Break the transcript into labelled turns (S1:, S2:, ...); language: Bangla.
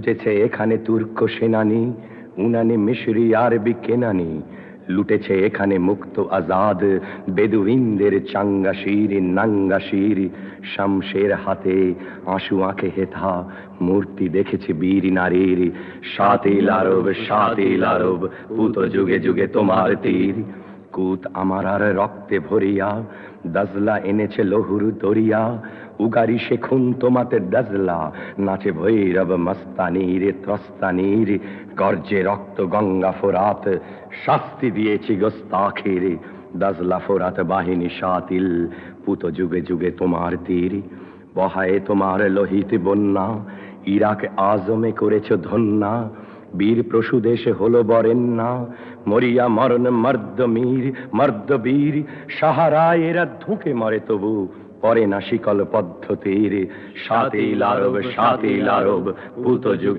S1: লুটেছে এখানে তুর্ক সেনানি, উনানি মিশরি আরবি কেনানি। লুটেছে এখানে মুক্ত আজাদ বেদুইনদের চাঙ্গা শির নাঙ্গা শির। শামশের হাতে আঁশু আঁখে হেথা মূর্তি দেখেছে বীর নারীর। সাতিল আরব সাতিল আরব, পুত যুগে যুগে তোমার তীর। কুত আমার আর রক্তে ভরিয়া, দাজলা এনেছে লহুর দরিয়া। উগারি শেখুন তোমাতে দাজলা, নাচে ভৈরব মস্তানির ত্রস্তানির। গর্জে রক্ত গঙ্গা ফোরাত, শাস্তি দিয়েছি গোস্তাখির। দাজলা ফোরাত বাহিনী সাতিল, পুত যুগে যুগে তোমার তীর। বহায়ে তোমার লোহিত বন্যা, ইরাক আজমে করেছ ধন্যা। বীর প্রসূদেশে হলো বরেণ্যা, মরিয়া মরণ মর্দবীর মর্দবীর। সাহারায় এরা ধুঁকে মরে তবু পরে না শিকল পদ্ধতির। সাতিল আরব পুত যুগ